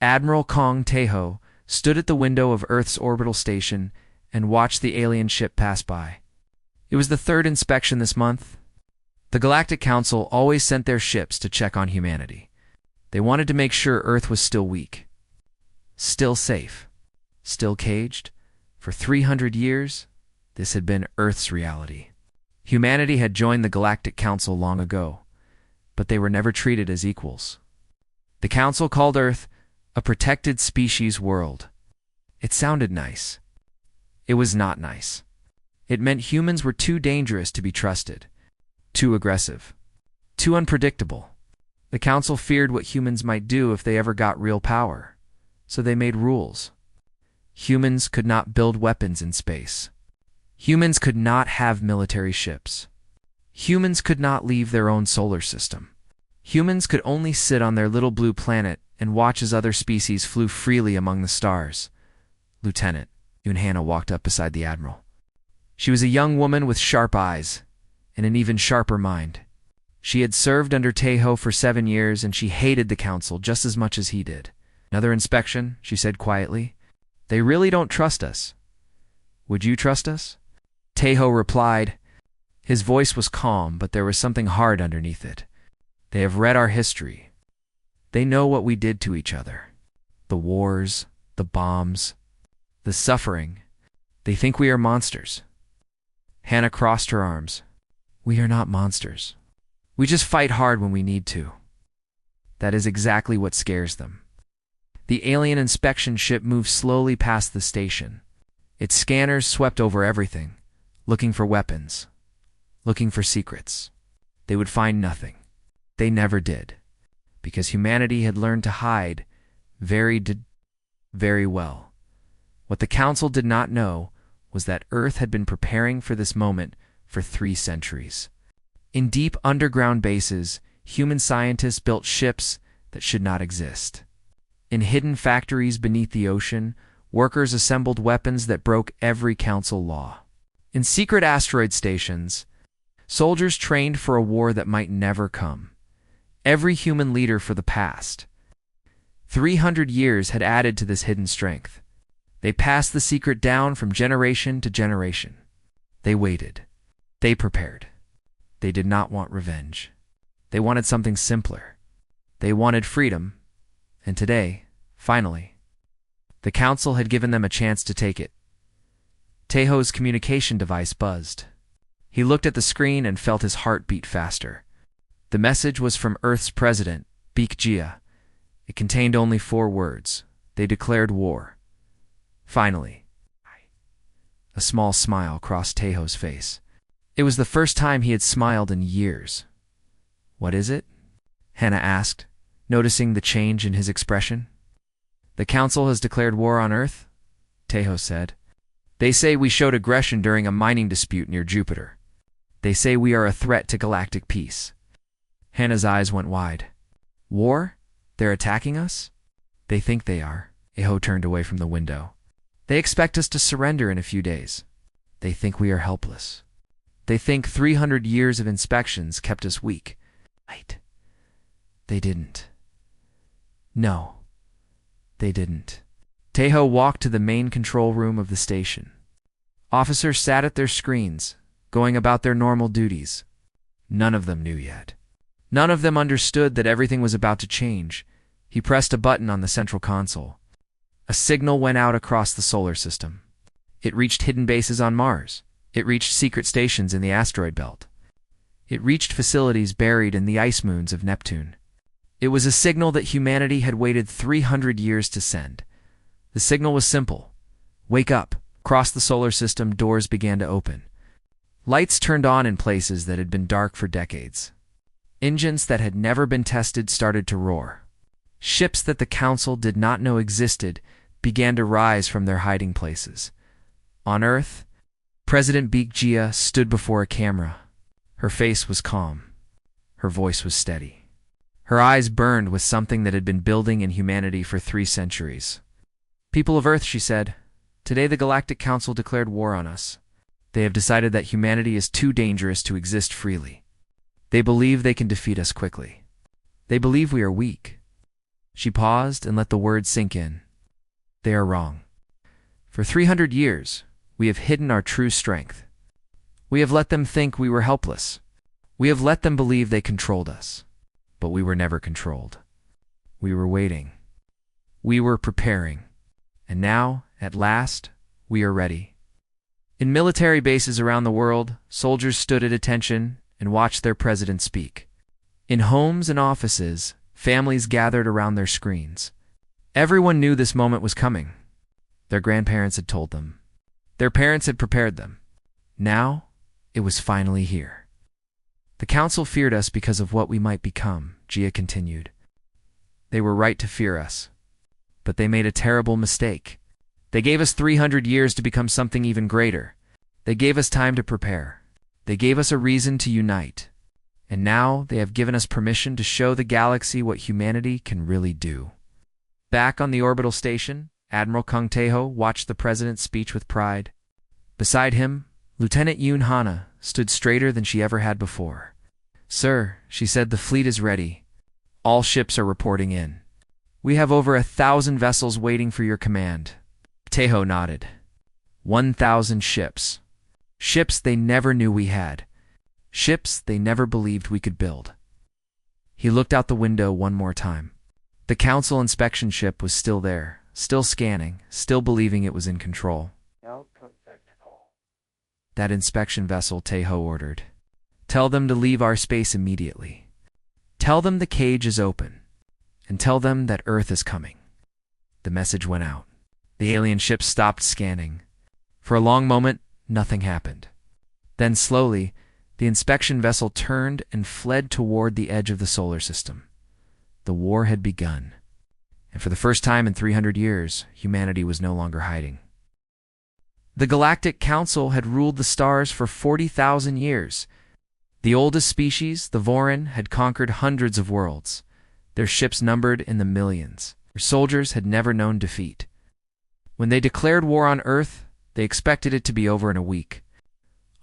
Admiral Kong Taeho stood at the window of Earth's orbital station and watched the alien ship pass by. It was the third inspection this month. The Galactic Council always sent their ships to check on humanity. They wanted to make sure Earth was still weak, still safe, still caged. For 300 years, this had been Earth's reality. Humanity had joined the Galactic Council long ago, but they were never treated as equals. The Council called Earth a protected species world. It sounded nice. It was not nice. It meant humans were too dangerous to be trusted, too aggressive, too unpredictable. The Council feared what humans might do if they ever got real power, so they made rules. Humans could not build weapons in space. Humans could not have military ships. Humans could not leave their own solar system. Humans could only sit on their little blue planet and watch as other species flew freely among the stars. Lieutenant Hannah walked up beside the Admiral. She was a young woman with sharp eyes and an even sharper mind. She had served under Taeho for 7 years, and she hated the Council just as much as he did. "Another inspection," she said quietly. "They really don't trust us. Would you trust us?" Taeho replied. His voice was calm, but there was something hard underneath it. "They have read our history. They know what we did to each other. The wars, the bombs, the suffering. They think we are monsters." Hannah crossed her arms. "We are not monsters. We just fight hard when we need to." That is exactly what scares them. The alien inspection ship moved slowly past the station. Its scanners swept over everything, looking for weapons, looking for secrets. They would find nothing. They never did, because humanity had learned to hide very well. What the Council did not know was that Earth had been preparing for this moment for 3 centuries. In deep underground bases, human scientists built ships that should not exist. In hidden factories beneath the ocean, workers assembled weapons that broke every Council law. In secret asteroid stations, soldiers trained for a war that might never come. Every human leader for the past 300 years had added to this hidden strength. They passed the secret down from generation to generation. They waited. They prepared. They did not want revenge. They wanted something simpler. They wanted freedom. And today, finally, the Council had given them a chance to take it. Taeho's communication device buzzed. He looked at the screen and felt his heart beat faster. The message was from Earth's president, Baek Jia. It contained only 4 words. They declared war. Finally. A small smile crossed Taeho's face. It was the first time he had smiled in years. "What is it?" Hannah asked, noticing the change in his expression. "The Council has declared war on Earth," Taeho said. "They say we showed aggression during a mining dispute near Jupiter. They say we are a threat to galactic peace." Hannah's eyes went wide. "War? They're attacking us?" "They think they are." Taeho turned away from the window. "They expect us to surrender in a few days. They think we are helpless. They think 300 years of inspections kept us weak." "Right. They didn't." "No, they didn't." Taeho walked to the main control room of the station. Officers sat at their screens, going about their normal duties. None of them knew yet. None of them understood that everything was about to change. He pressed a button on the central console. A signal went out across the solar system. It reached hidden bases on Mars. It reached secret stations in the asteroid belt. It reached facilities buried in the ice moons of Neptune. It was a signal that humanity had waited 300 years to send. The signal was simple. Wake up. Across the solar system, doors began to open. Lights turned on in places that had been dark for decades. Engines that had never been tested started to roar. Ships that the Council did not know existed began to rise from their hiding places. On Earth, President Baek Jia stood before a camera. Her face was calm. Her voice was steady. Her eyes burned with something that had been building in humanity for 3 centuries. "People of Earth," she said, "today the Galactic Council declared war on us. They have decided that humanity is too dangerous to exist freely. They believe they can defeat us quickly. They believe we are weak. She paused and let the words sink in. They are wrong. For 300 years, we have hidden our true strength. We have let them think we were helpless. We have let them believe they controlled us. But we were never controlled. We were waiting. We were preparing. And now, at last, we are ready. In military bases around the world, soldiers stood at attention and watched their president speak. In homes and offices, families gathered around their screens. Everyone knew this moment was coming. Their grandparents had told them. Their parents had prepared them. Now, it was finally here. The council feared us because of what we might become, Gia continued. They were right to fear us. But they made a terrible mistake. They gave us 300 years to become something even greater. They gave us time to prepare. They gave us a reason to unite. And now they have given us permission to show the galaxy what humanity can really do. Back on the orbital station, Admiral Kung Teho watched the president's speech with pride. Beside him, Lieutenant Yoon Hana stood straighter than she ever had before. Sir, she said, the fleet is ready. All ships are reporting in. We have over 1,000 vessels waiting for your command. Teho nodded. 1,000 ships. Ships they never knew we had. Ships they never believed we could build. He looked out the window one more time. The council inspection ship was still there, still scanning, still believing it was in control. That inspection vessel, Teho ordered. Tell them to leave our space immediately. Tell them the cage is open. And tell them that Earth is coming. The message went out. The alien ship stopped scanning. For a long moment, nothing happened. Then slowly, the inspection vessel turned and fled toward the edge of the solar system. The war had begun. And for the first time in 300 years, humanity was no longer hiding. The Galactic Council had ruled the stars for 40,000 years. The oldest species, the Vorin, had conquered hundreds of worlds. Their ships numbered in the millions. Their soldiers had never known defeat. When they declared war on Earth, they expected it to be over in a week.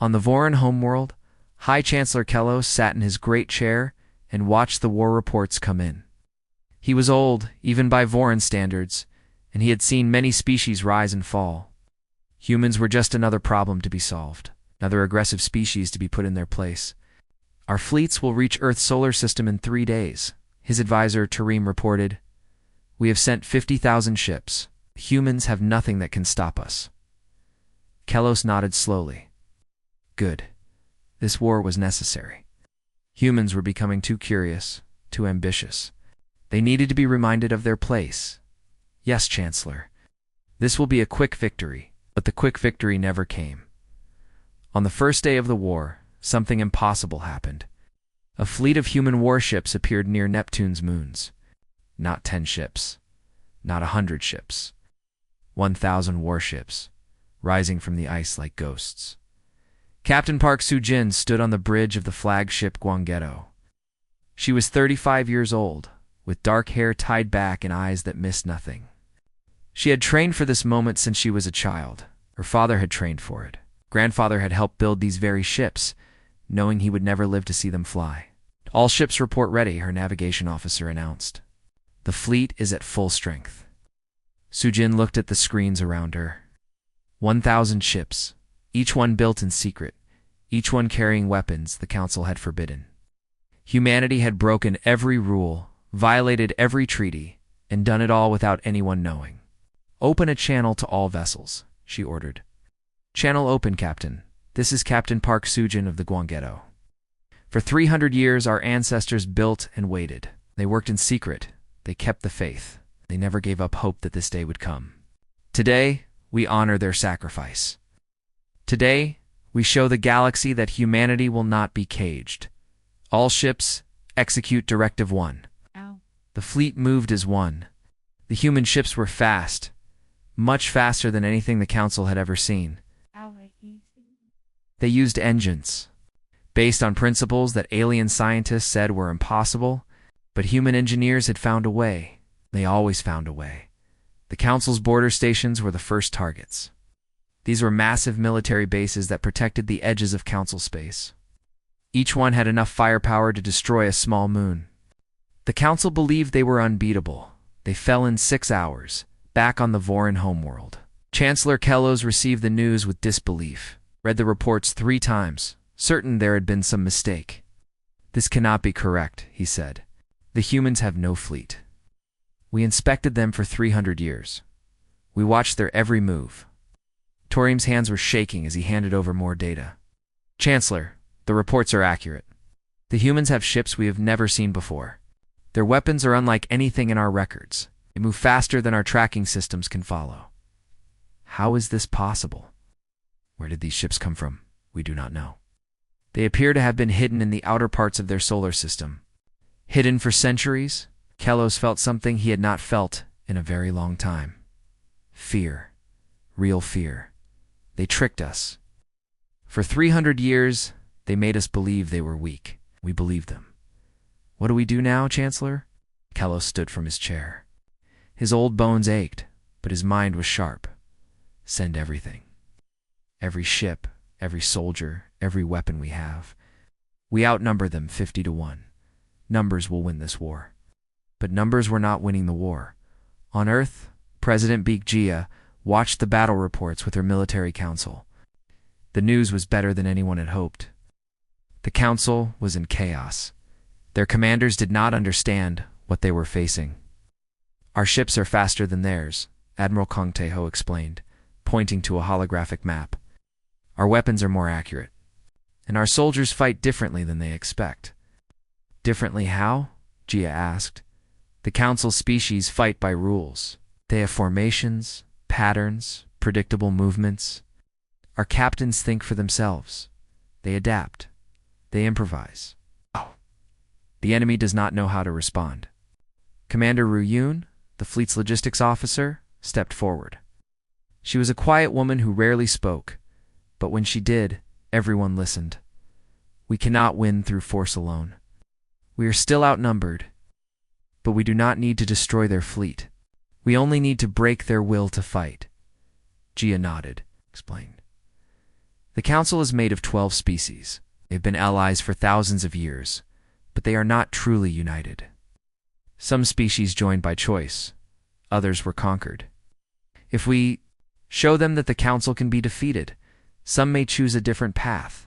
On the Vorin homeworld, High Chancellor Kellos sat in his great chair and watched the war reports come in. He was old, even by Vorin standards, and he had seen many species rise and fall. Humans were just another problem to be solved, another aggressive species to be put in their place. Our fleets will reach Earth's solar system in 3 days, his advisor Tareem reported. We have sent 50,000 ships. Humans have nothing that can stop us. Kellos nodded slowly. Good. This war was necessary. Humans were becoming too curious, too ambitious. They needed to be reminded of their place. Yes, Chancellor. This will be a quick victory, but the quick victory never came. On the first day of the war, something impossible happened. A fleet of human warships appeared near Neptune's moons. Not 10 ships. Not 100 ships. 1,000 warships, rising from the ice like ghosts. Captain Park Soo-jin stood on the bridge of the flagship Gwanggaeto. She was 35 years old, with dark hair tied back and eyes that missed nothing. She had trained for this moment since she was a child. Her father had trained for it. Grandfather had helped build these very ships, knowing he would never live to see them fly. All ships report ready, her navigation officer announced. The fleet is at full strength. Soo-jin looked at the screens around her. 1,000 ships, each one built in secret, each one carrying weapons the Council had forbidden. Humanity had broken every rule, violated every treaty, and done it all without anyone knowing. Open a channel to all vessels, she ordered. Channel open, Captain. This is Captain Park Soo-jin of the Gwanggaeto. For 300 years, our ancestors built and waited. They worked in secret. They kept the faith. They never gave up hope that this day would come. Today, we honor their sacrifice. Today, we show the galaxy that humanity will not be caged. All ships, execute Directive 1. Ow. The fleet moved as one. The human ships were fast, much faster than anything the Council had ever seen. They used engines, based on principles that alien scientists said were impossible, but human engineers had found a way. They always found a way. The Council's border stations were the first targets. These were massive military bases that protected the edges of Council space. Each one had enough firepower to destroy a small moon. The Council believed they were unbeatable. They fell in 6 hours, back on the Vorin homeworld. Chancellor Kellos received the news with disbelief, read the reports 3 times, certain there had been some mistake. "This cannot be correct," he said. "The humans have no fleet. We inspected them for 300 years. We watched their every move." Torium's hands were shaking as he handed over more data. "Chancellor, the reports are accurate. The humans have ships we have never seen before. Their weapons are unlike anything in our records. They move faster than our tracking systems can follow." "How is this possible? Where did these ships come from? We do not know. They appear to have been hidden in the outer parts of their solar system. Hidden for centuries." Kellos felt something he had not felt in a very long time. Fear. Real fear. They tricked us. For 300 years, they made us believe they were weak. We believed them. "What do we do now, Chancellor?" Kellos stood from his chair. His old bones ached, but his mind was sharp. "Send everything. Every ship, every soldier, every weapon we have. We outnumber them 50 to 1. Numbers will win this war." But numbers were not winning the war. On Earth, President Gia watched the battle reports with her military council. The news was better than anyone had hoped. The council was in chaos. Their commanders did not understand what they were facing. "Our ships are faster than theirs," Admiral Kong Taeho explained, pointing to a holographic map. "Our weapons are more accurate. And our soldiers fight differently than they expect." "Differently how?" Gia asked. "The council species fight by rules. They have formations, patterns, predictable movements. Our captains think for themselves. They adapt. They improvise. The enemy does not know how to respond." Commander Ru Yun, the fleet's logistics officer, stepped forward. She was a quiet woman who rarely spoke, but when she did, everyone listened. "We cannot win through force alone. We are still outnumbered, but we do not need to destroy their fleet. We only need to break their will to fight." Gia nodded, explained. "The council is made of 12 species. They've been allies for thousands of years, but they are not truly united. Some species joined by choice. Others were conquered. If we show them that the council can be defeated, some may choose a different path."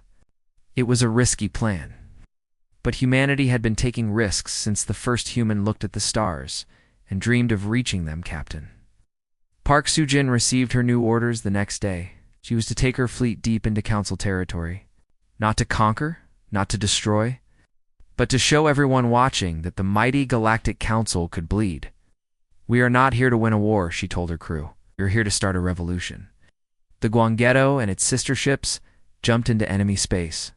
It was a risky plan. But humanity had been taking risks since the first human looked at the stars and dreamed of reaching them, Captain. Park Soo-jin received her new orders the next day. She was to take her fleet deep into council territory. Not to conquer, not to destroy, but to show everyone watching that the mighty Galactic Council could bleed. "We are not here to win a war," she told her crew. "We're here to start a revolution." The Gwanggaeto and its sister ships jumped into enemy space.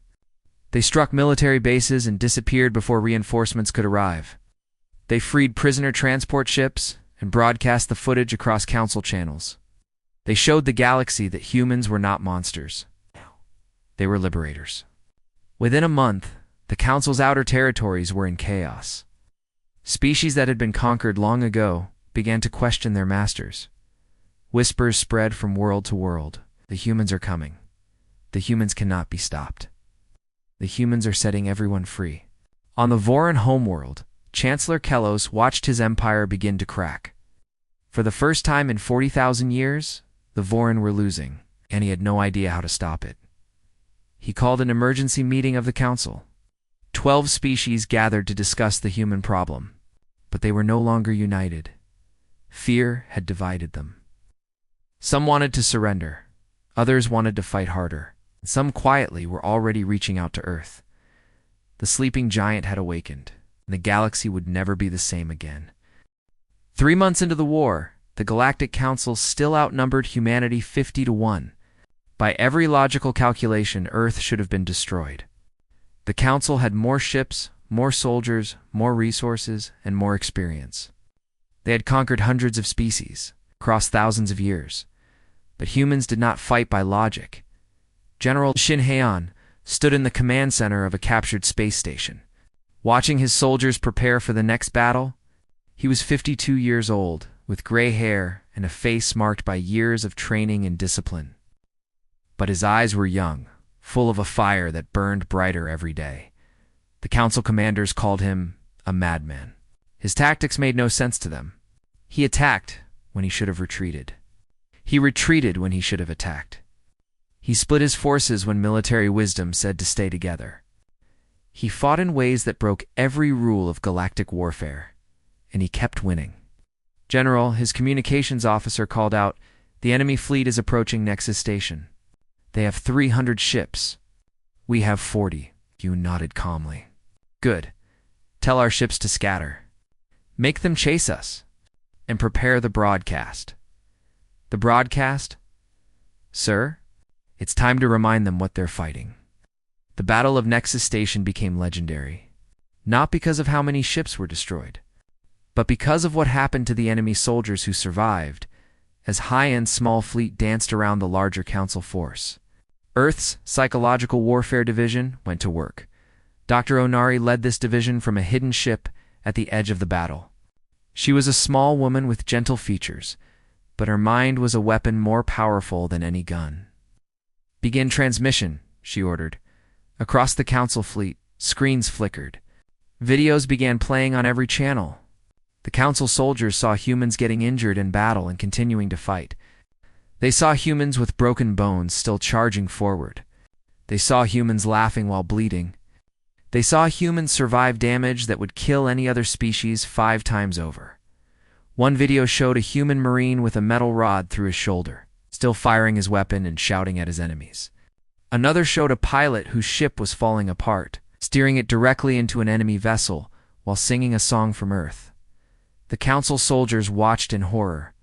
They struck military bases and disappeared before reinforcements could arrive. They freed prisoner transport ships and broadcast the footage across council channels. They showed the galaxy that humans were not monsters. They were liberators. Within a month, the council's outer territories were in chaos. Species that had been conquered long ago began to question their masters. Whispers spread from world to world. "The humans are coming. The humans cannot be stopped. The humans are setting everyone free." On the Vorin homeworld, Chancellor Kellos watched his empire begin to crack. For the first time in 40,000 years, the Vorin were losing, and he had no idea how to stop it. He called an emergency meeting of the council. 12 species gathered to discuss the human problem, but they were no longer united. Fear had divided them. Some wanted to surrender. Others wanted to fight harder. Some quietly were already reaching out to Earth. The sleeping giant had awakened, and the galaxy would never be the same again. 3 months into the war, the Galactic Council still outnumbered humanity 50 to 1. By every logical calculation, Earth should have been destroyed. The Council had more ships, more soldiers, more resources, and more experience. They had conquered hundreds of species, across thousands of years. But humans did not fight by logic. General Shin Haeon stood in the command center of a captured space station. Watching his soldiers prepare for the next battle, he was 52 years old, with gray hair and a face marked by years of training and discipline. But his eyes were young, full of a fire that burned brighter every day. The council commanders called him a madman. His tactics made no sense to them. He attacked when he should have retreated. He retreated when he should have attacked. He split his forces when military wisdom said to stay together. He fought in ways that broke every rule of galactic warfare, and he kept winning. General, his communications officer called out, "The enemy fleet is approaching Nexus Station. They have 300 ships. We have 40. You nodded calmly. Good. Tell our ships to scatter. Make them chase us. And prepare the broadcast." The broadcast? Sir? It's time to remind them what they're fighting. The Battle of Nexus Station became legendary, not because of how many ships were destroyed, but because of what happened to the enemy soldiers who survived, as high-end small fleet danced around the larger Council force. Earth's Psychological Warfare Division went to work. Dr. Onari led this division from a hidden ship at the edge of the battle. She was a small woman with gentle features, but her mind was a weapon more powerful than any gun. "Begin transmission," she ordered. Across the Council fleet, screens flickered. Videos began playing on every channel. The Council soldiers saw humans getting injured in battle and continuing to fight. They saw humans with broken bones still charging forward. They saw humans laughing while bleeding. They saw humans survive damage that would kill any other species 5 times over. One video showed a human marine with a metal rod through his shoulder, still firing his weapon and shouting at his enemies. Another showed a pilot whose ship was falling apart, steering it directly into an enemy vessel while singing a song from Earth. The Council soldiers watched in horror.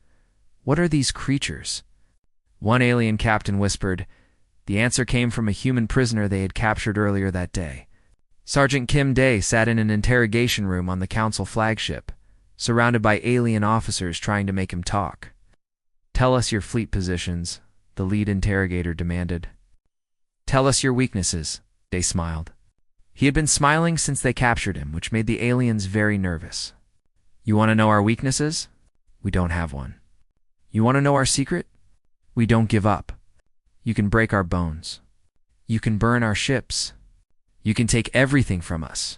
What are these creatures? One alien captain whispered. The answer came from a human prisoner they had captured earlier that day. Sergeant Kim Day sat in an interrogation room on the Council flagship, surrounded by alien officers trying to make him talk. "Tell us your fleet positions," the lead interrogator demanded. "Tell us your weaknesses," Day smiled. He had been smiling since they captured him, which made the aliens very nervous. "You want to know our weaknesses? We don't have one. You want to know our secret? We don't give up. You can break our bones. You can burn our ships. You can take everything from us.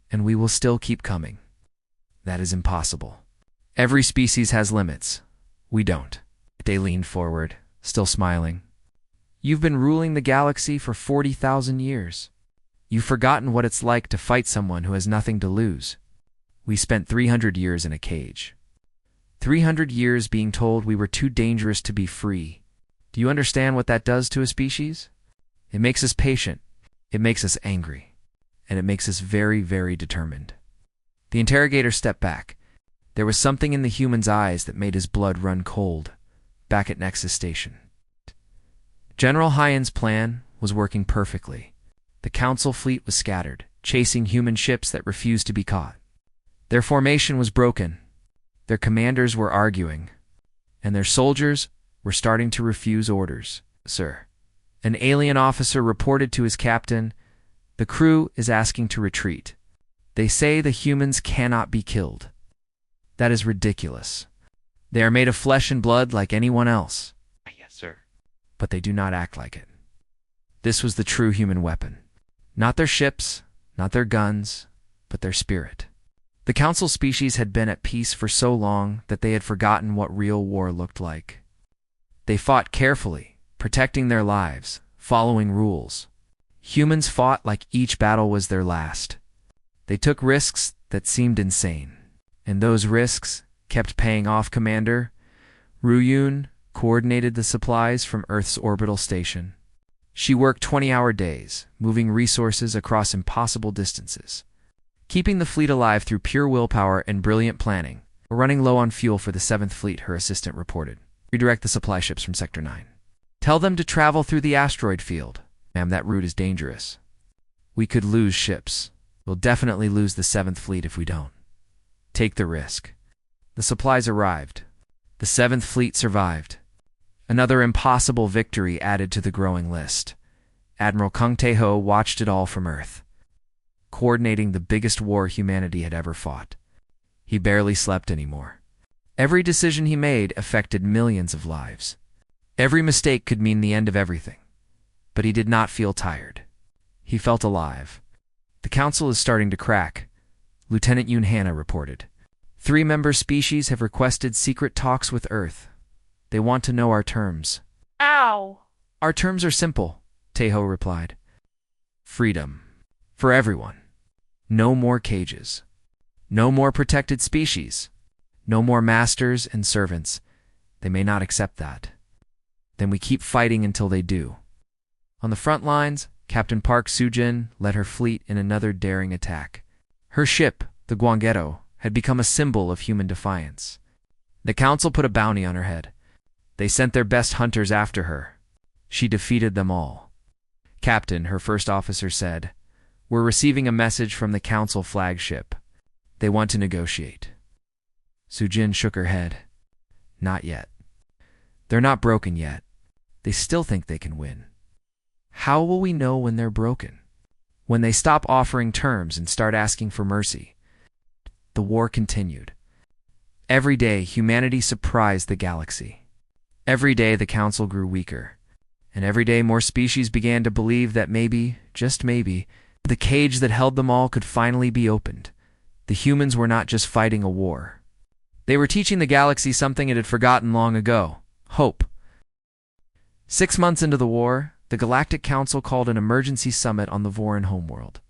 And we will still keep coming. That is impossible. Every species has limits. We don't." Day leaned forward, still smiling. "You've been ruling the galaxy for 40,000 years. You've forgotten what it's like to fight someone who has nothing to lose. We spent 300 years in a cage. 300 years being told we were too dangerous to be free. Do you understand what that does to a species? It makes us patient. It makes us angry. And it makes us very, very determined." The interrogator stepped back. There was something in the human's eyes that made his blood run cold, back at Nexus Station. General Hyen's plan was working perfectly. The Council fleet was scattered, chasing human ships that refused to be caught. Their formation was broken. Their commanders were arguing, and their soldiers were starting to refuse orders. "Sir," an alien officer reported to his captain, "the crew is asking to retreat. They say the humans cannot be killed. That is ridiculous. They are made of flesh and blood like anyone else." "Yes, sir." "But they do not act like it." This was the true human weapon. Not their ships, not their guns, but their spirit. The Council species had been at peace for so long that they had forgotten what real war looked like. They fought carefully, protecting their lives, following rules. Humans fought like each battle was their last. They took risks that seemed insane. And those risks kept paying off. Commander Ruyun coordinated the supplies from Earth's orbital station. She worked 20-hour days, moving resources across impossible distances. Keeping the fleet alive through pure willpower and brilliant planning. "We're running low on fuel for the 7th Fleet," her assistant reported. "Redirect the supply ships from Sector 9. Tell them to travel through the asteroid field. Ma'am, that route is dangerous. We could lose ships. We'll definitely lose the 7th Fleet if we don't. Take the risk." The supplies arrived. The 7th Fleet survived. Another impossible victory added to the growing list. Admiral Kung Tae-ho watched it all from Earth, coordinating the biggest war humanity had ever fought. He barely slept anymore. Every decision he made affected millions of lives. Every mistake could mean the end of everything. But he did not feel tired. He felt alive. "The Council is starting to crack," Lieutenant Yoon Hannah reported. 3 member species have requested secret talks with Earth. They want to know our terms. Ow! Our terms are simple, Tejo replied. Freedom. For everyone. No more cages. No more protected species. No more masters and servants. They may not accept that. Then we keep fighting until they do. On the front lines, Captain Park Sujin led her fleet in another daring attack. Her ship, the Guangetto, had become a symbol of human defiance. The council put a bounty on her head. They sent their best hunters after her. She defeated them all. Captain, her first officer, said, "We're receiving a message from the council flagship. They want to negotiate." Sujin shook her head. Not yet. They're not broken yet. They still think they can win. How will we know when they're broken? When they stop offering terms and start asking for mercy. The war continued. Every day, humanity surprised the galaxy. Every day, the council grew weaker. And every day, more species began to believe that maybe, just maybe, the cage that held them all could finally be opened. The humans were not just fighting a war. They were teaching the galaxy something it had forgotten long ago: hope. 6 months into the war, the Galactic Council called an emergency summit on the Vorin homeworld.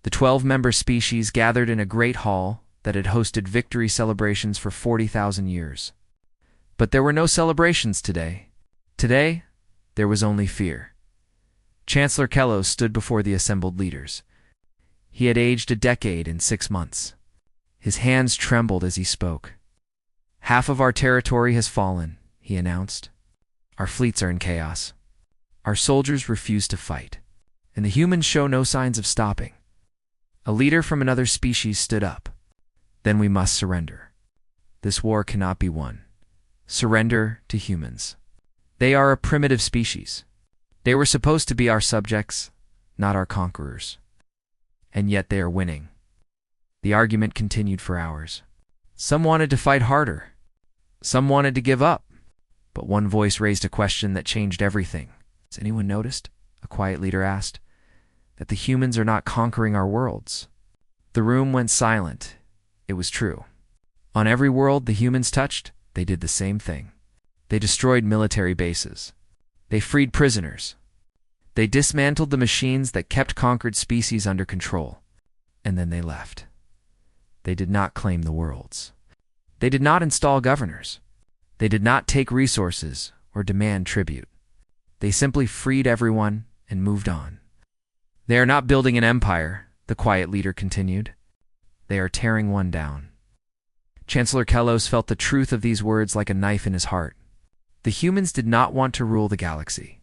The 12-member species gathered in a great hall that had hosted victory celebrations for 40,000 years. But there were no celebrations today. Today, there was only fear. Chancellor Kellos stood before the assembled leaders. He had aged a decade in 6 months. His hands trembled as he spoke. "Half of our territory has fallen," he announced. "Our fleets are in chaos. Our soldiers refuse to fight, and the humans show no signs of stopping." A leader from another species stood up. "Then we must surrender. This war cannot be won. Surrender to humans. They are a primitive species. They were supposed to be our subjects, not our conquerors. And yet they are winning." The argument continued for hours. Some wanted to fight harder. Some wanted to give up. But one voice raised a question that changed everything. "Has anyone noticed?" a quiet leader asked. "That the humans are not conquering our worlds?" The room went silent. It was true. On every world the humans touched, they did the same thing. They destroyed military bases. They freed prisoners. They dismantled the machines that kept conquered species under control. And then they left. They did not claim the worlds. They did not install governors. They did not take resources or demand tribute. They simply freed everyone and moved on. "They are not building an empire," the quiet leader continued. "They are tearing one down." Chancellor Kellos felt the truth of these words like a knife in his heart. The humans did not want to rule the galaxy.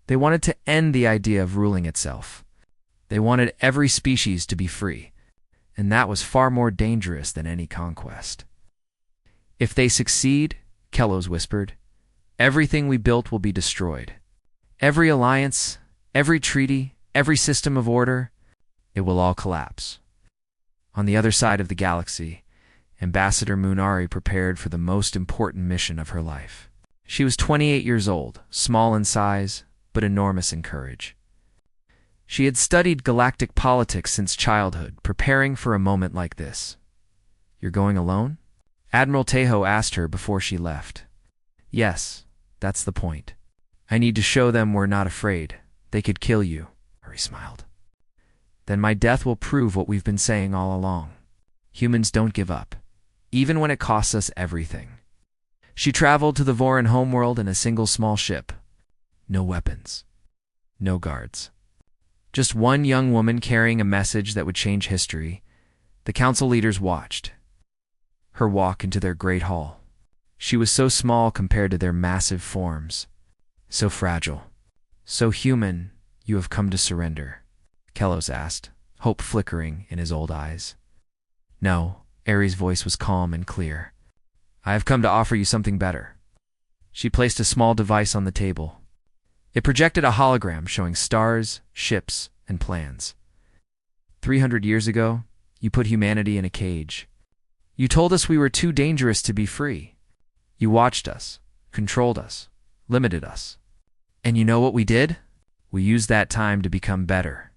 They wanted to end the idea of ruling itself. They wanted every species to be free, and that was far more dangerous than any conquest. "If they succeed," Kellos whispered, "everything we built will be destroyed. Every alliance, every treaty, every system of order, it will all collapse." On the other side of the galaxy, Ambassador Munari prepared for the most important mission of her life. She was 28 years old, small in size, but enormous in courage. She had studied galactic politics since childhood, preparing for a moment like this. "You're going alone?" Admiral Tejo asked her before she left. "Yes, that's the point. I need to show them we're not afraid. They could kill you." He smiled. "Then my death will prove what we've been saying all along. Humans don't give up, even when it costs us everything." She traveled to the Vorin homeworld in a single small ship. No weapons. No guards. Just one young woman carrying a message that would change history. The council leaders watched her walk into their great hall. She was so small compared to their massive forms. So fragile. "So human, you have come to surrender?" Kellos asked, hope flickering in his old eyes. "No," Aries' voice was calm and clear. "I have come to offer you something better." She placed a small device on the table. It projected a hologram showing stars, ships, and plans. 300 years ago, you put humanity in a cage. You told us we were too dangerous to be free. You watched us, controlled us, limited us. And you know what we did? We used that time to become better.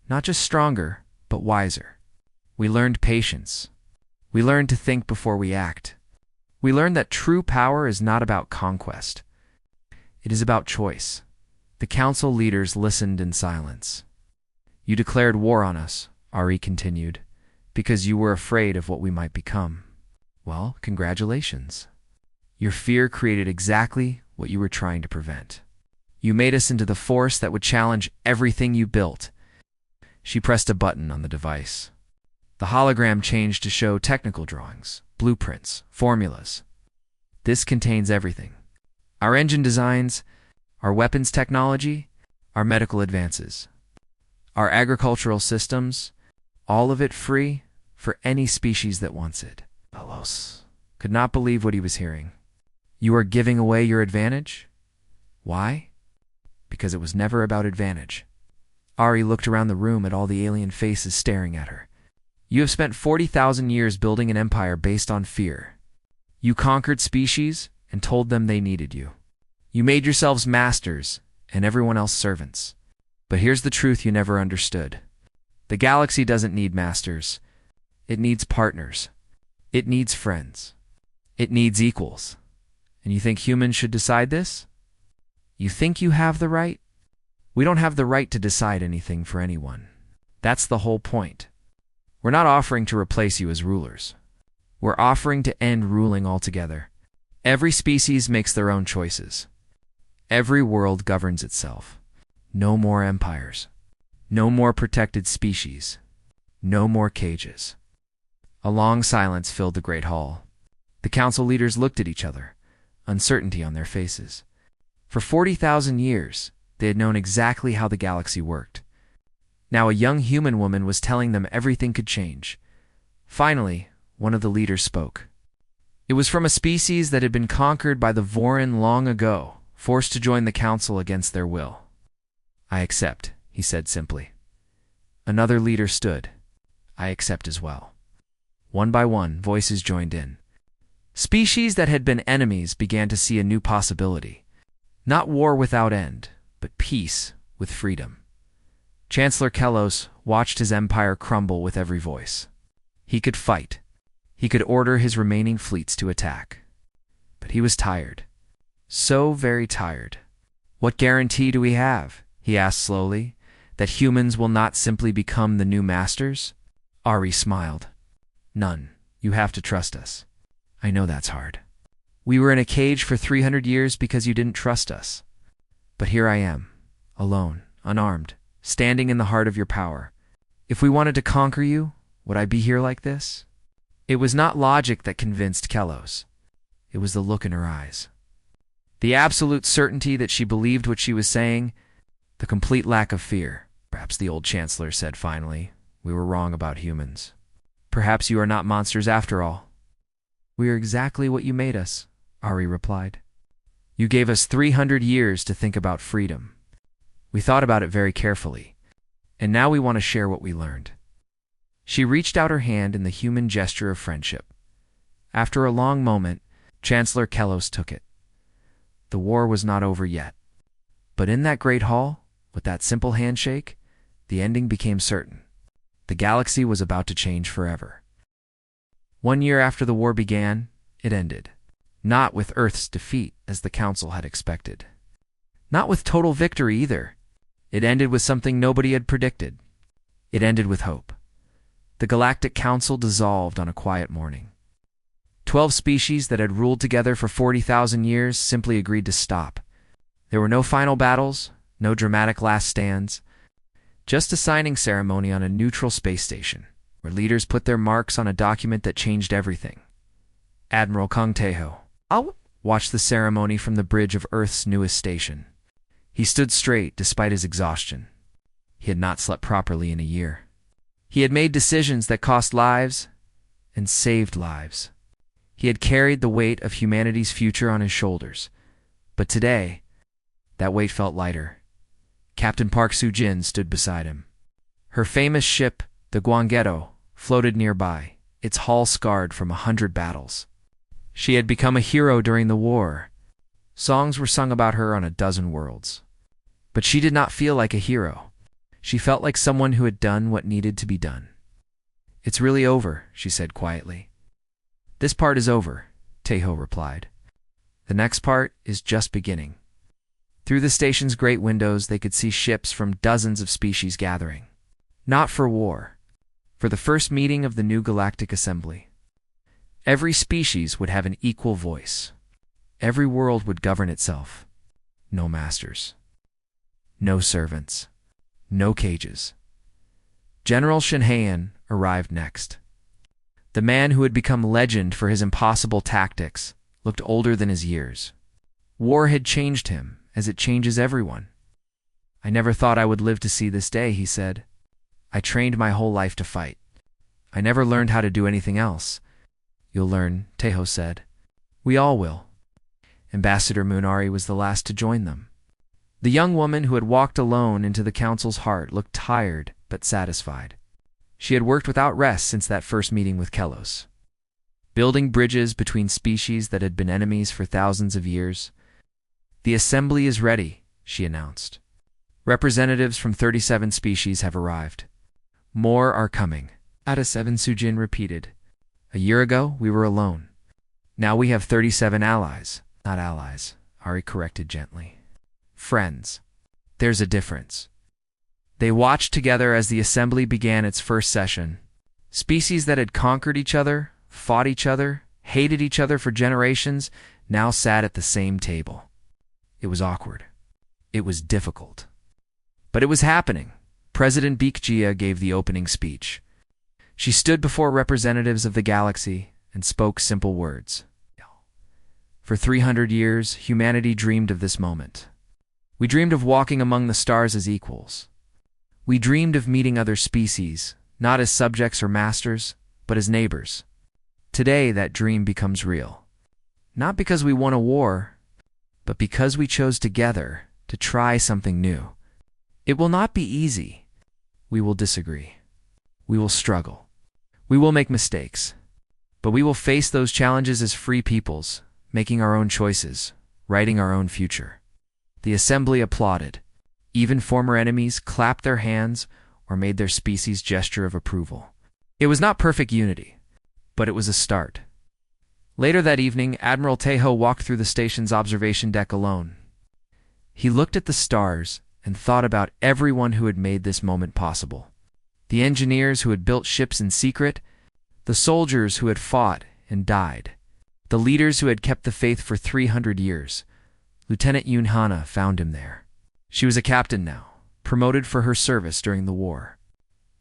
Not just stronger, but wiser. We learned patience. We learned to think before we act. We learned that true power is not about conquest. It is about choice. The council leaders listened in silence. You declared war on us, Ari continued, because you were afraid of what we might become. Well, congratulations. Your fear created exactly what you were trying to prevent. You made us into the force that would challenge everything you built. She pressed a button on the device. The hologram changed to show technical drawings, blueprints, formulas. This contains everything. Our engine designs, our weapons technology, our medical advances, our agricultural systems, all of it free for any species that wants it. Carlos could not believe what he was hearing. You are giving away your advantage? Why? Because it was never about advantage. Ari looked around the room at all the alien faces staring at her. You have spent 40,000 years building an empire based on fear. You conquered species and told them they needed you. You made yourselves masters and everyone else servants. But here's the truth you never understood. The galaxy doesn't need masters. It needs partners. It needs friends. It needs equals. And you think humans should decide this? You think you have the right? We don't have the right to decide anything for anyone. That's the whole point. We're not offering to replace you as rulers. We're offering to end ruling altogether. Every species makes their own choices. Every world governs itself. No more empires. No more protected species. No more cages. A long silence filled the great hall. The council leaders looked at each other, uncertainty on their faces. For 40,000 years, they had known exactly how the galaxy worked. Now a young human woman was telling them everything could change. Finally, one of the leaders spoke. It was from a species that had been conquered by the Vorin long ago, forced to join the council against their will. I accept, he said simply. Another leader stood. I accept as well. One by one, voices joined in. Species that had been enemies began to see a new possibility. Not war without end, but peace with freedom. Chancellor Kelos watched his empire crumble with every voice. He could fight. He could order his remaining fleets to attack. But he was tired. So very tired. What guarantee do we have, he asked slowly, that humans will not simply become the new masters? Ari smiled. None. You have to trust us. I know that's hard. We were in a cage for 300 years because you didn't trust us. But here I am, alone, unarmed, standing in the heart of your power. If we wanted to conquer you, would I be here like this? It was not logic that convinced Kelos. It was the look in her eyes. The absolute certainty that she believed what she was saying, the complete lack of fear. Perhaps the old chancellor said finally, we were wrong about humans. Perhaps you are not monsters after all. We are exactly what you made us, Ari replied. You gave us 300 years to think about freedom. We thought about it very carefully, and now we want to share what we learned. She reached out her hand in the human gesture of friendship. After a long moment, Chancellor Kelos took it. The war was not over yet. But in that great hall, with that simple handshake, the ending became certain. The galaxy was about to change forever. 1 year after the war began, it ended. Not with Earth's defeat, as the Council had expected. Not with total victory either. It ended with something nobody had predicted. It ended with hope. The Galactic Council dissolved on a quiet morning. 12 species that had ruled together for 40,000 years simply agreed to stop. There were no final battles, no dramatic last stands, just a signing ceremony on a neutral space station, where leaders put their marks on a document that changed everything. Admiral Kung Teho watched the ceremony from the bridge of Earth's newest station. He stood straight despite his exhaustion. He had not slept properly in a year. He had made decisions that cost lives and saved lives. He had carried the weight of humanity's future on his shoulders. But today, that weight felt lighter. Captain Park Soo-jin stood beside him. Her famous ship, the Gwanggaeto, floated nearby, its hull scarred from 100 battles. She had become a hero during the war. Songs were sung about her on a dozen worlds. But she did not feel like a hero. She felt like someone who had done what needed to be done. It's really over, she said quietly. "This part is over," Taeho replied. "The next part is just beginning." Through the station's great windows, they could see ships from dozens of species gathering. Not for war, for the first meeting of the new Galactic Assembly. Every species would have an equal voice. Every world would govern itself. No masters. No servants. No cages. General Shinhaen arrived next. The man who had become legend for his impossible tactics looked older than his years. War had changed him, as it changes everyone. "I never thought I would live to see this day," he said. "I trained my whole life to fight. I never learned how to do anything else." "You'll learn," Taeho said. "We all will." Ambassador Munari was the last to join them. The young woman who had walked alone into the council's heart looked tired but satisfied. She had worked without rest since that first meeting with Kelos, building bridges between species that had been enemies for thousands of years. "The assembly is ready," she announced. "Representatives from 37 species have arrived. More are coming." Ada 7 Sujin repeated. "A year ago, we were alone. Now we have 37 allies." "Not allies," Ari corrected gently. "Friends. There's a difference." They watched together as the assembly began its first session. Species that had conquered each other, fought each other, hated each other for generations, now sat at the same table. It was awkward. It was difficult. But it was happening. President Beekjia gave the opening speech. She stood before representatives of the galaxy and spoke simple words. For 300 years, humanity dreamed of this moment. We dreamed of walking among the stars as equals. We dreamed of meeting other species, not as subjects or masters, but as neighbors. Today, that dream becomes real. Not because we won a war, but because we chose together to try something new. It will not be easy. We will disagree. We will struggle. We will make mistakes. But we will face those challenges as free peoples, making our own choices, writing our own future. The assembly applauded. Even former enemies clapped their hands or made their species gesture of approval. It was not perfect unity, but it was a start. Later that evening, Admiral Taeho walked through the station's observation deck alone. He looked at the stars and thought about everyone who had made this moment possible. The engineers who had built ships in secret, the soldiers who had fought and died, the leaders who had kept the faith for 300 years. Lieutenant Yoon Hana found him there. She was a captain now, promoted for her service during the war.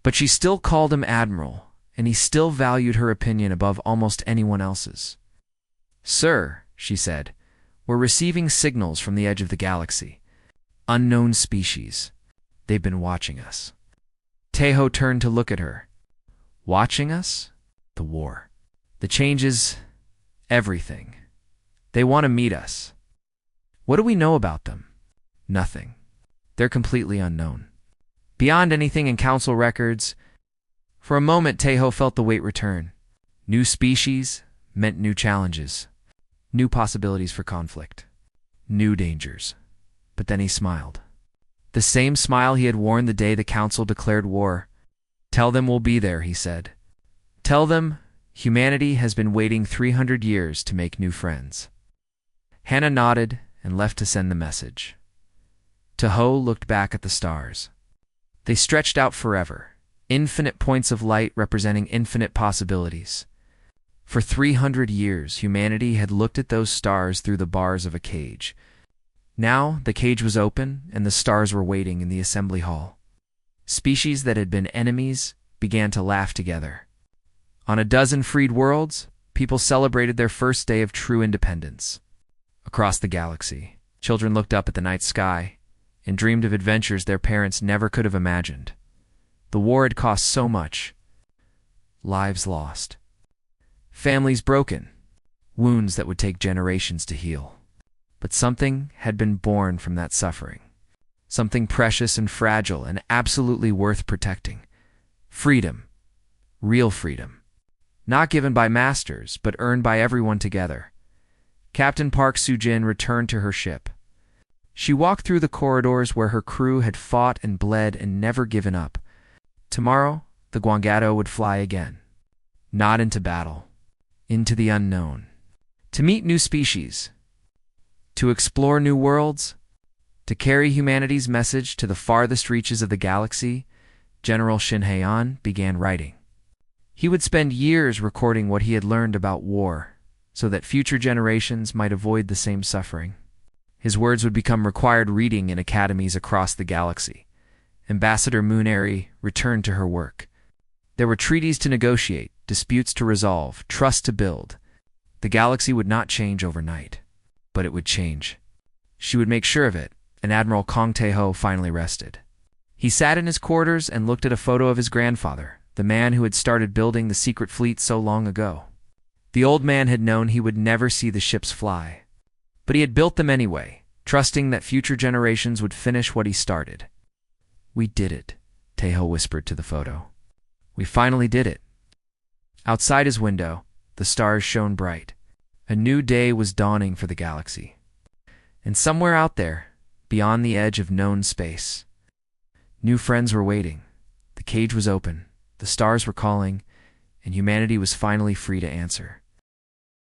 But she still called him Admiral, and he still valued her opinion above almost anyone else's. "Sir," she said, "we're receiving signals from the edge of the galaxy. Unknown species. They've been watching us." Taeho turned to look at her. "Watching us?" "The war. The changes. Everything. They want to meet us." "What do we know about them?" "Nothing. They're completely unknown. Beyond anything in council records." For a moment, Taeho felt the weight return. New species meant new challenges, new possibilities for conflict, new dangers. But then he smiled. The same smile he had worn the day the council declared war. "Tell them we'll be there," he said. "Tell them humanity has been waiting 300 years to make new friends." Hannah nodded and left to send the message. Taeho looked back at the stars. They stretched out forever, infinite points of light representing infinite possibilities. For 300 years, humanity had looked at those stars through the bars of a cage. Now, the cage was open, and the stars were waiting in the assembly hall. Species that had been enemies began to laugh together. On a dozen freed worlds, people celebrated their first day of true independence. Across the galaxy, children looked up at the night sky and dreamed of adventures their parents never could have imagined. The war had cost so much. Lives lost. Families broken. Wounds that would take generations to heal. But something had been born from that suffering. Something precious and fragile and absolutely worth protecting. Freedom. Real freedom. Not given by masters, but earned by everyone together. Captain Park Soo-jin returned to her ship. She walked through the corridors where her crew had fought and bled and never given up. Tomorrow, the Guangato would fly again. Not into battle. into the unknown. To meet new species, to explore new worlds, to carry humanity's message to the farthest reaches of the galaxy, General Shin Haeon began writing. He would spend years recording what he had learned about war, so that future generations might avoid the same suffering. His words would become required reading in academies across the galaxy. Ambassador Moonairy returned to her work. There were treaties to negotiate, disputes to resolve, trust to build. The galaxy would not change overnight, but it would change. She would make sure of it, and Admiral Kong Tae-ho finally rested. He sat in his quarters and looked at a photo of his grandfather, the man who had started building the secret fleet so long ago. The old man had known he would never see the ships fly, but he had built them anyway, trusting that future generations would finish what he started. "We did it," Tae-ho whispered to the photo. "We finally did it." Outside his window, the stars shone bright. A new day was dawning for the galaxy. And somewhere out there, beyond the edge of known space, new friends were waiting. The cage was open, the stars were calling, and humanity was finally free to answer.